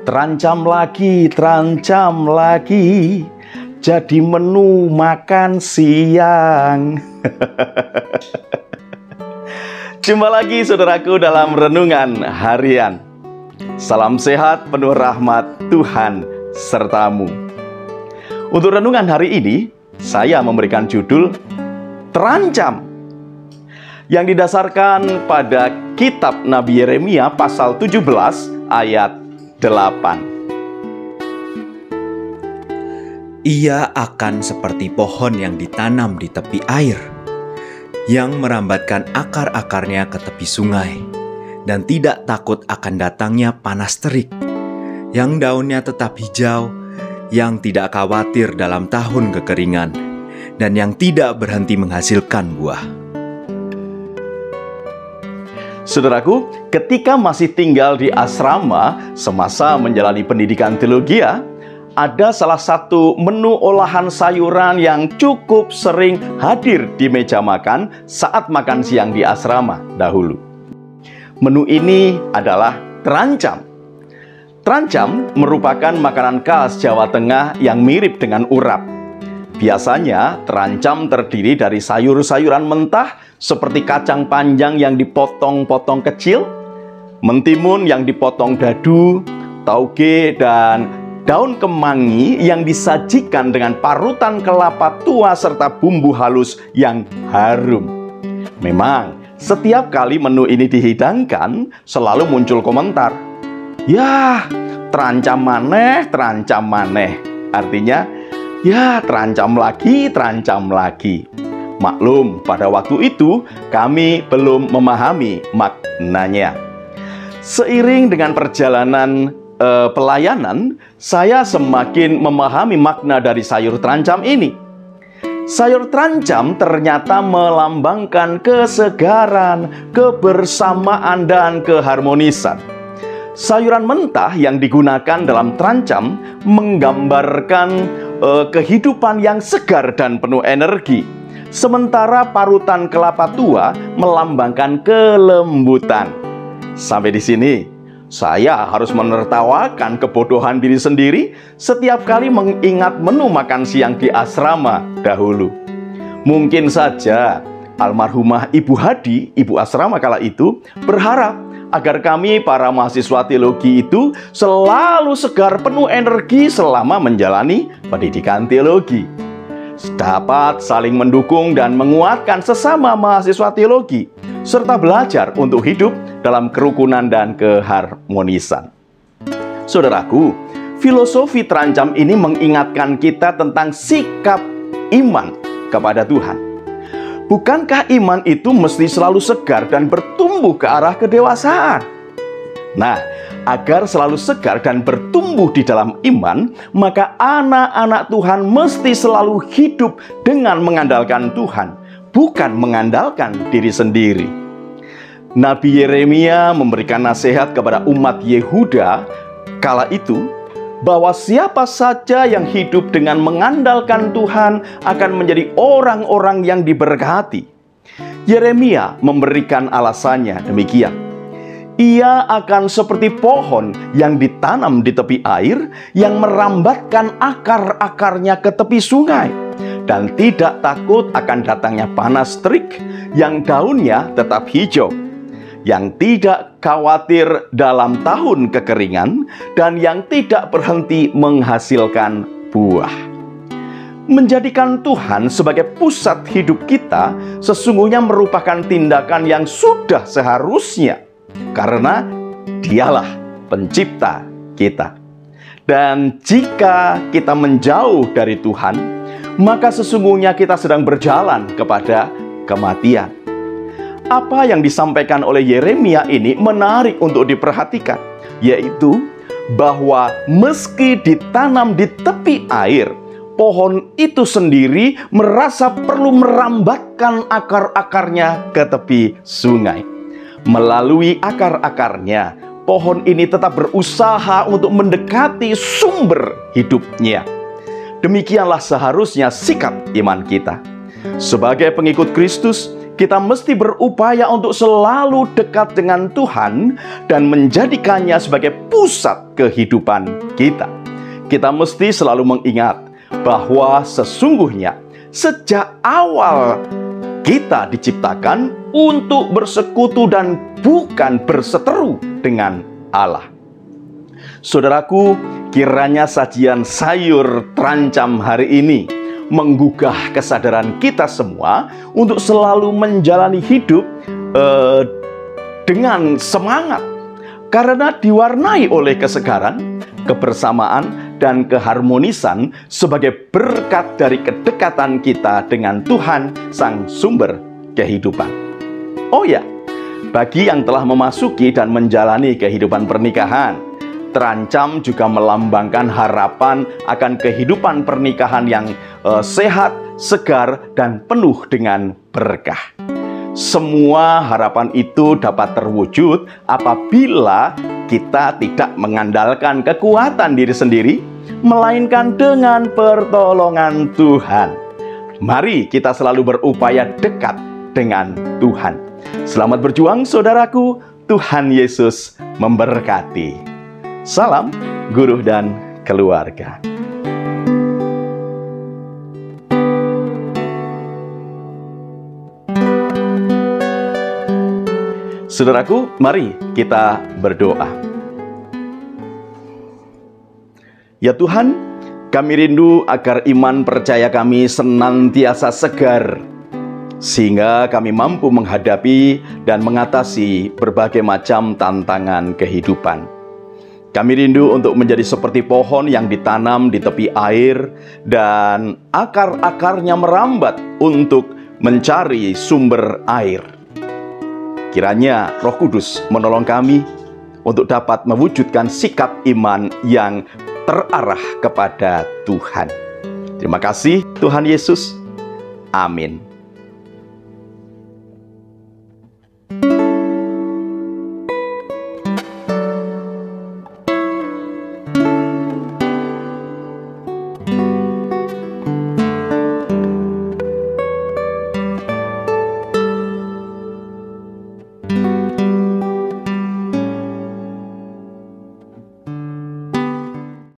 terancam lagi, jadi menu makan siang. Jumpa lagi saudaraku dalam renungan harian. Salam sehat penuh rahmat Tuhan sertamu. Untuk renungan hari ini, saya memberikan judul Terancam, yang didasarkan pada kitab Nabi Yeremia pasal 17 ayat 8. Ia akan seperti pohon yang ditanam di tepi air, yang merambatkan akar-akarnya ke tepi sungai, dan tidak takut akan datangnya panas terik, yang daunnya tetap hijau, yang tidak khawatir dalam tahun kekeringan, dan yang tidak berhenti menghasilkan buah. Saudaraku, ketika masih tinggal di asrama semasa menjalani pendidikan teologi, ada salah satu menu olahan sayuran yang cukup sering hadir di meja makan saat makan siang di asrama dahulu. Menu ini adalah terancam. Terancam merupakan makanan khas Jawa Tengah yang mirip dengan urap. Biasanya terancam terdiri dari sayur-sayuran mentah seperti kacang panjang yang dipotong-potong kecil, mentimun yang dipotong dadu, tauge, dan daun kemangi yang disajikan dengan parutan kelapa tua serta bumbu halus yang harum. Memang, setiap kali menu ini dihidangkan, selalu muncul komentar, "Yah, terancam maneh, terancam maneh." Artinya, ya terancam lagi, terancam lagi. Maklum, pada waktu itu kami belum memahami maknanya. Seiring dengan perjalanan pelayanan, saya semakin memahami makna dari sayur terancam ini. Sayur terancam ternyata melambangkan kesegaran, kebersamaan, dan keharmonisan. Sayuran mentah yang digunakan dalam terancam menggambarkan kehidupan yang segar dan penuh energi. Sementara parutan kelapa tua melambangkan kelembutan. Sampai di sini, saya harus menertawakan kebodohan diri sendiri setiap kali mengingat menu makan siang di asrama dahulu. Mungkin saja almarhumah Ibu Hadi, ibu asrama kala itu, berharap agar kami para mahasiswa teologi itu selalu segar penuh energi selama menjalani pendidikan teologi, dapat saling mendukung dan menguatkan sesama mahasiswa teologi, serta belajar untuk hidup dalam kerukunan dan keharmonisan. Saudaraku, filosofi terancam ini mengingatkan kita tentang sikap iman kepada Tuhan. Bukankah iman itu mesti selalu segar dan bertumbuh ke arah kedewasaan? Nah, agar selalu segar dan bertumbuh di dalam iman, maka anak-anak Tuhan mesti selalu hidup dengan mengandalkan Tuhan, bukan mengandalkan diri sendiri. Nabi Yeremia memberikan nasihat kepada umat Yehuda kala itu, bahwa siapa saja yang hidup dengan mengandalkan Tuhan akan menjadi orang-orang yang diberkati. Yeremia memberikan alasannya demikian. Ia akan seperti pohon yang ditanam di tepi air, yang merambatkan akar-akarnya ke tepi sungai, dan tidak takut akan datangnya panas terik, yang daunnya tetap hijau, yang tidak khawatir dalam tahun kekeringan, dan yang tidak berhenti menghasilkan buah. Menjadikan Tuhan sebagai pusat hidup kita sesungguhnya merupakan tindakan yang sudah seharusnya, karena Dialah pencipta kita. Dan jika kita menjauh dari Tuhan, maka sesungguhnya kita sedang berjalan kepada kematian. Apa yang disampaikan oleh Yeremia ini menarik untuk diperhatikan, yaitu bahwa meski ditanam di tepi air, pohon itu sendiri merasa perlu merambatkan akar-akarnya ke tepi sungai. Melalui akar-akarnya, pohon ini tetap berusaha untuk mendekati sumber hidupnya. Demikianlah seharusnya sikap iman kita. Sebagai pengikut Kristus, Kita mesti berupaya untuk selalu dekat dengan Tuhan dan menjadikannya sebagai pusat kehidupan kita. Kita mesti selalu mengingat bahwa sesungguhnya sejak awal kita diciptakan untuk bersekutu dan bukan berseteru dengan Allah. Saudaraku, kiranya sajian sayur terancam hari ini menggugah kesadaran kita semua untuk selalu menjalani hidup dengan semangat, karena diwarnai oleh kesegaran, kebersamaan, dan keharmonisan sebagai berkat dari kedekatan kita dengan Tuhan, Sang Sumber kehidupan. Oh ya, bagi yang telah memasuki dan menjalani kehidupan pernikahan, terancam juga melambangkan harapan akan kehidupan pernikahan yang sehat, segar, dan penuh dengan berkah. Semua harapan itu dapat terwujud apabila kita tidak mengandalkan kekuatan diri sendiri, melainkan dengan pertolongan Tuhan. Mari kita selalu berupaya dekat dengan Tuhan. Selamat berjuang, saudaraku. Tuhan Yesus memberkati. Salam guru dan keluarga. Saudaraku, mari kita berdoa. Ya Tuhan, kami rindu agar iman percaya kami senantiasa segar, sehingga kami mampu menghadapi dan mengatasi berbagai macam tantangan kehidupan. Kami rindu untuk menjadi seperti pohon yang ditanam di tepi air dan akar-akarnya merambat untuk mencari sumber air. Kiranya Roh Kudus menolong kami untuk dapat mewujudkan sikap iman yang terarah kepada Tuhan. Terima kasih Tuhan Yesus. Amin.